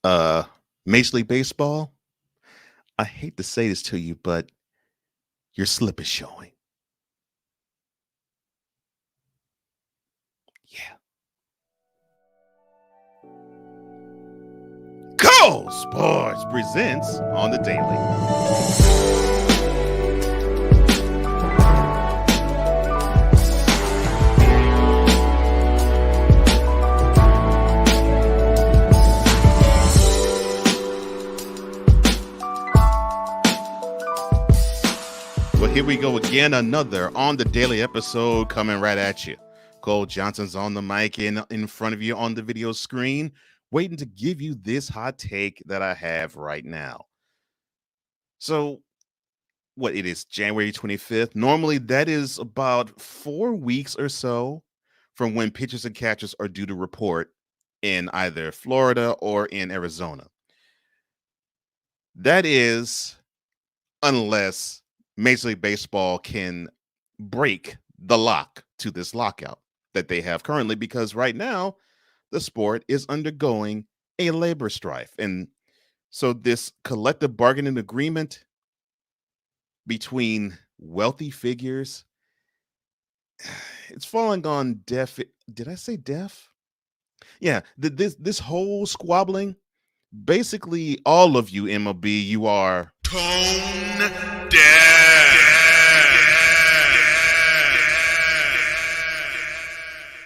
Uh, Major League Baseball, I hate to say this to you, but your slip is showing. Yeah. Go Sports presents on the daily. Well, here we go again, another on the daily episode coming right at you. Cole Johnson's on the mic in front of you on the video screen, waiting to give you this hot take that I have right now. So, what it is, January 25th. Normally, that is about 4 weeks or so from when pitchers and catchers are due to report in either Florida or in Arizona. That is unless Major League Baseball can break the lock to this lockout that they have currently, because right now the sport is undergoing a labor strife. And so this collective bargaining agreement between wealthy figures, it's falling on deaf. Did I say deaf? Yeah, this whole squabbling, basically all of you MLB, you are tone deaf.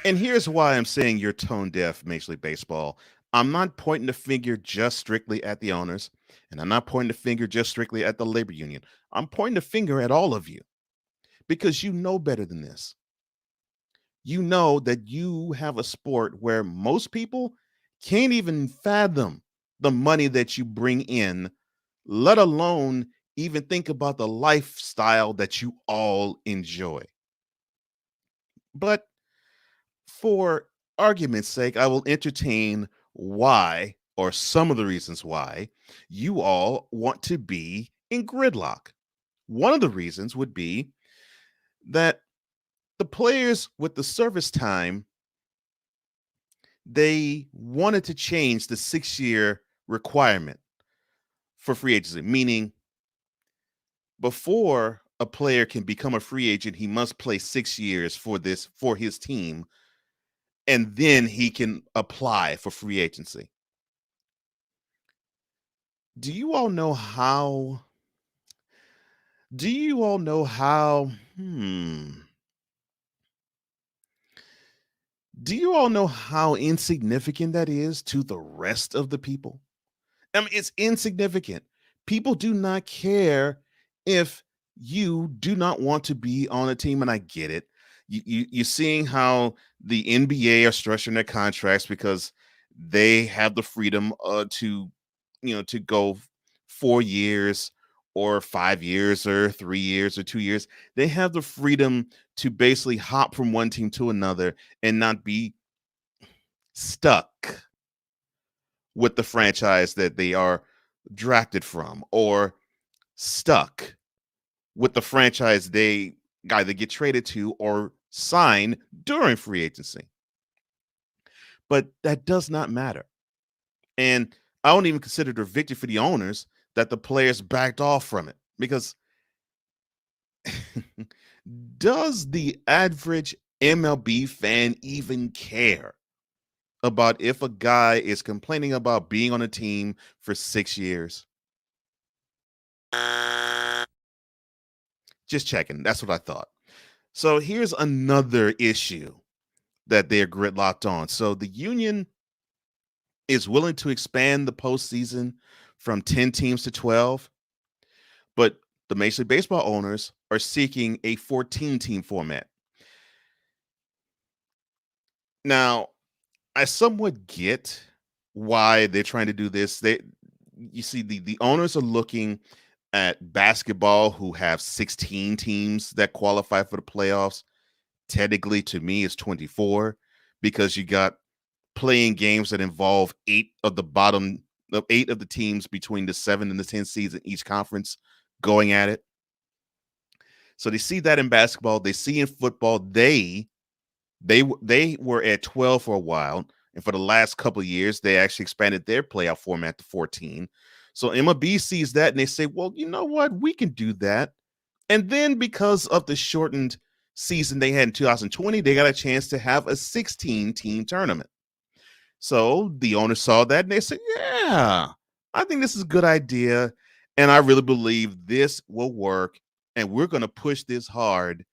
And here's why I'm saying you're tone deaf, Major League Baseball. I'm not pointing the finger just strictly at the owners, and I'm not pointing the finger just strictly at the labor union. I'm pointing the finger at all of you because you know better than this. You know that you have a sport where most people can't even fathom the money that you bring in, let alone even think about the lifestyle that you all enjoy. But for argument's sake, I will entertain why, or some of the reasons why, you all want to be in gridlock. One of the reasons would be that the players with the service time, they wanted to change the 6-year requirement for free agency, meaning before a player can become a free agent, he must play 6 years for his team, and then he can apply for free agency. Do you all know how? Do you all know how? Do you all know how insignificant that is to the rest of the people? I mean, it's insignificant. People do not care if you do not want to be on a team, and I get it. You're seeing how the NBA are structuring their contracts because they have the freedom to go 4 years or 5 years or 3 years or 2 years. They have the freedom to basically hop from one team to another and not be stuck with the franchise that they are drafted from, or stuck with the franchise they either get traded to or sign during free agency. But that does not matter. And I don't even consider it a victory for the owners that the players backed off from it, because does the average MLB fan even care about if a guy is complaining about being on a team for 6 years? Just checking. That's what I thought. So here's another issue that they're gridlocked on. So the union is willing to expand the postseason from 10 teams to 12, but the Major League Baseball owners are seeking a 14-team format. Now, I somewhat get why they're trying to do this. You see, the owners are looking at basketball, who have 16 teams that qualify for the playoffs. Technically, to me, it's 24, because you got playing games that involve eight of the teams between the 7 and the 10 seeds in each conference going at it. So they see that in basketball. They see in football. They were at 12 for a while, And for the last couple of years, they actually expanded their playoff format to 14. So MLB sees that and they say, well, you know what? We can do that. And then because of the shortened season they had in 2020, they got a chance to have a 16 team tournament. So the owner saw that and they said, yeah, I think this is a good idea. And I really believe this will work. And we're going to push this hard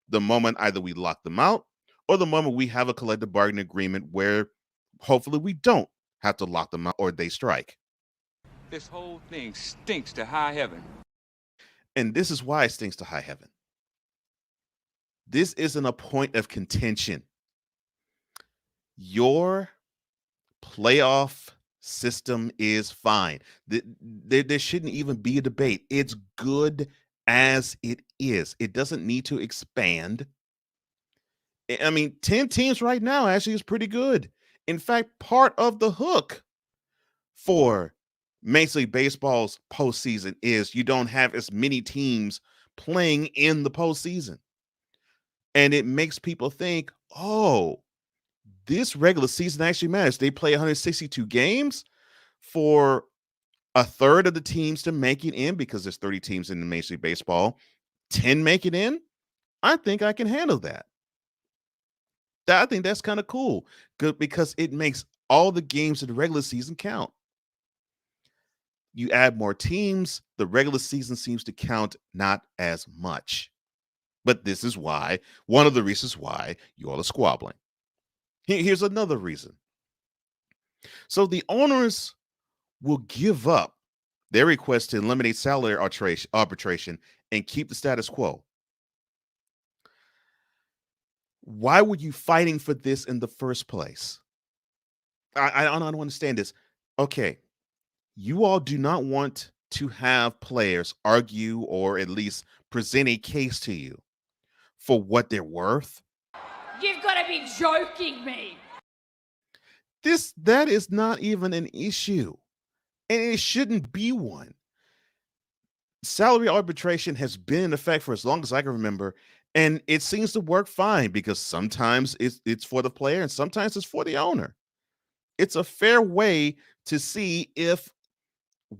the moment either we lock them out or the moment we have a collective bargaining agreement where hopefully we don't have to lock them out or they strike. This whole thing stinks to high heaven. And this is why it stinks to high heaven. This isn't a point of contention. Your playoff system is fine. There shouldn't even be a debate. It's good as it is. It doesn't need to expand. I mean, 10 teams right now actually is pretty good. In fact, part of the hook for Major League Baseball's postseason is you don't have as many teams playing in the postseason. And it makes people think, oh, this regular season actually matters. They play 162 games for a third of the teams to make it in because there's 30 teams in the Major League Baseball. 10 make it in. I think I can handle that. I think that's kind of cool because it makes all the games of the regular season count. You add more teams, the regular season seems to count not as much. But this is why, one of the reasons why you all are squabbling. Here's another reason. So the owners will give up their request to eliminate salary arbitration and keep the status quo. Why were you fighting for this in the first place? I don't understand this. Okay, you all do not want to have players argue or at least present a case to you for what they're worth. You've got to be joking me. That is not even an issue, and it shouldn't be one. Salary arbitration has been in effect for as long as I can remember, and it seems to work fine because sometimes it's for the player and sometimes it's for the owner. It's a fair way to see if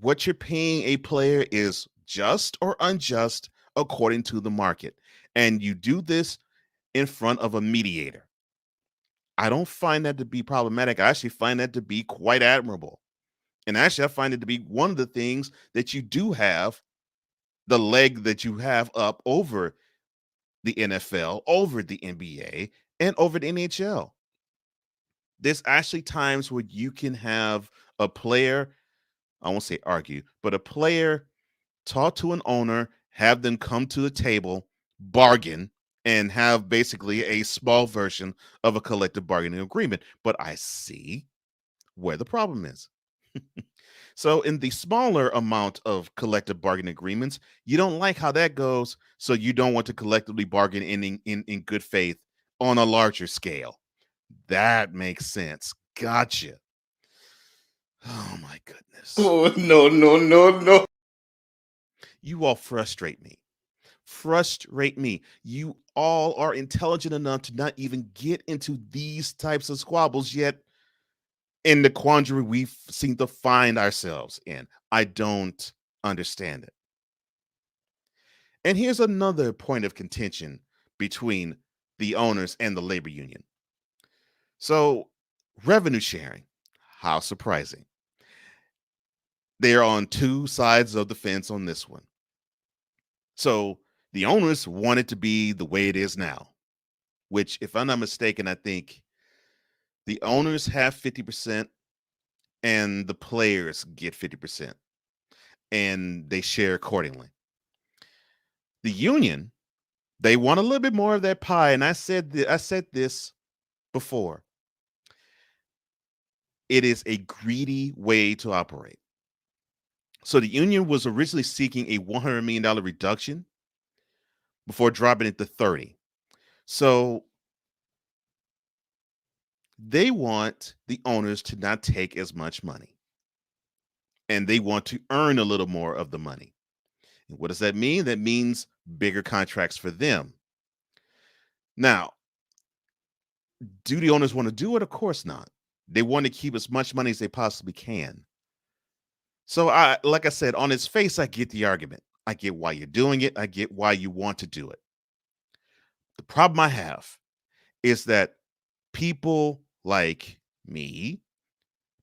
what you're paying a player is just or unjust according to the market. And you do this in front of a mediator. I don't find that to be problematic. I actually find that to be quite admirable. And actually, I find it to be one of the things that you do have the leg that you have up over the NFL, over the NBA, and over the NHL. There's actually times where you can have a player, I won't say argue, but a player talk to an owner, have them come to the table, bargain, and have basically a small version of a collective bargaining agreement. But I see where the problem is. So, in the smaller amount of collective bargaining agreements, you don't like how that goes. So, you don't want to collectively bargain in good faith on a larger scale. That makes sense. Gotcha. Oh, my goodness. Oh, no, no, no, no. You all frustrate me. Frustrate me. You all are intelligent enough to not even get into these types of squabbles yet in the quandary we seem to find ourselves in. I don't understand it. And here's another point of contention between the owners and the labor union. So, revenue sharing, how surprising. They're on two sides of the fence on this one. So, the owners want it to be the way it is now, which, if I'm not mistaken, I think the owners have 50% and the players get 50% and they share accordingly. The union, they want a little bit more of that pie. And I said this before. It is a greedy way to operate. So the union was originally seeking a $100 million reduction before dropping it to 30. So they want the owners to not take as much money. And they want to earn a little more of the money. And what does that mean? That means bigger contracts for them. Now, do the owners want to do it? Of course not. They want to keep as much money as they possibly can. So like I said, on its face, I get the argument. I get why you're doing it. I get why you want to do it. The problem I have is that people like me,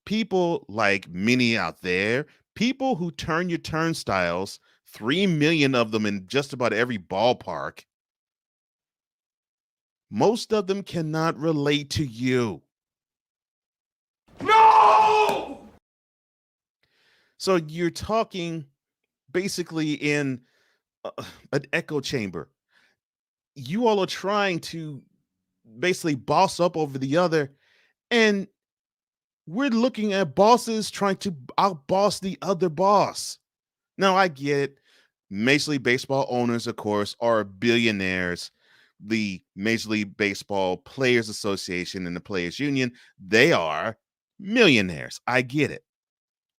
people like many out there, people who turn your turnstiles, 3 million of them in just about every ballpark, most of them cannot relate to you. No! So you're talking basically in an echo chamber. You all are trying to basically boss up over the other, and we're looking at bosses trying to outboss the other boss. Now, I get Major League Baseball owners, of course, are billionaires. The Major League Baseball Players Association and the Players Union, they are millionaires. I get it.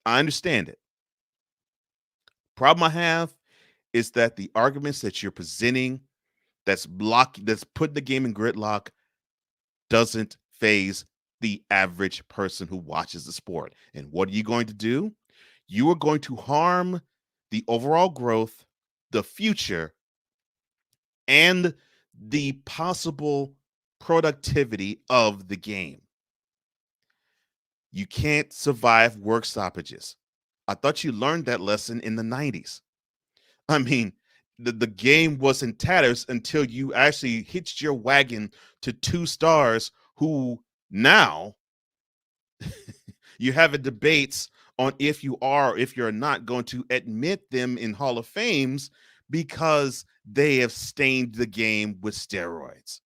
I understand it. Problem I have is that the arguments that you're presenting that's putting the game in gridlock doesn't phase the average person who watches the sport. And what are you going to do? You are going to harm the overall growth, the future, and the possible productivity of the game. You can't survive work stoppages. I thought you learned that lesson in the 90s. I mean, the game was in tatters until you actually hitched your wagon to two stars who now you're having debates on if you are or if you're not going to admit them in Hall of Fames because they have stained the game with steroids.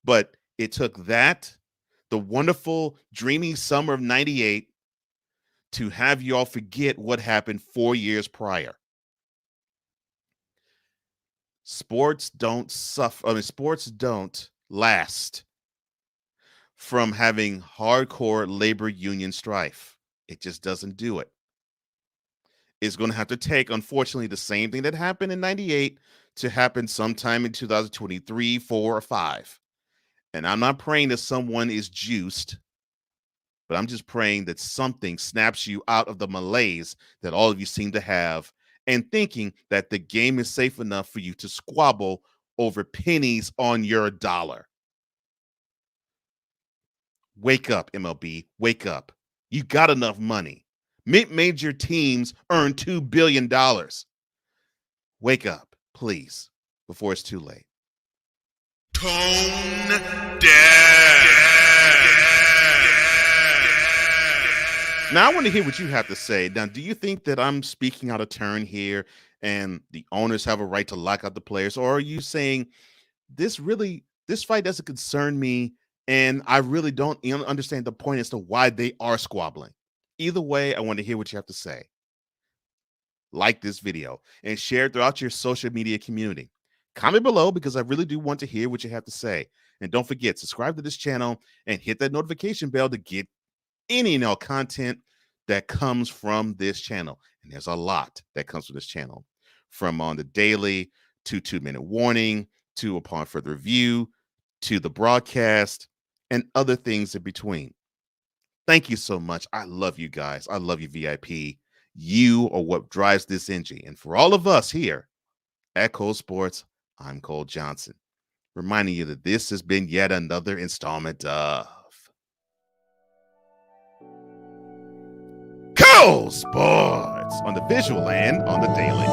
But it took that, the wonderful, dreamy summer of 98, to have you all forget what happened 4 years prior. Sports don't last from having hardcore labor union strife. It just doesn't do it. It's going to have to take, unfortunately, the same thing that happened in 98 to happen sometime in 2023, 4, or 5. And I'm not praying that someone is juiced, but I'm just praying that something snaps you out of the malaise that all of you seem to have and thinking that the game is safe enough for you to squabble over pennies on your dollar. Wake up, MLB. Wake up. You got enough money. Mid-major teams earn $2 billion. Wake up, please, before it's too late. Tone deaf. Now, I want to hear what you have to say. Now, do you think that I'm speaking out of turn here and the owners have a right to lock out the players? Or are you saying this fight doesn't concern me and I really don't understand the point as to why they are squabbling? Either way, I want to hear what you have to say. Like this video and share it throughout your social media community. Comment below because I really do want to hear what you have to say. And don't forget, subscribe to this channel and hit that notification bell to get any and all content that comes from this channel. And there's a lot that comes from this channel, from on the daily to 2-minute warning to upon further review to the broadcast and other things in between. Thank you so much. I love you guys. I love you, VIP. You are what drives this engine. And for all of us here at Cole Sports, I'm Cole Johnson, reminding you that this has been yet another installment of Cole Sports on the visual and on the daily.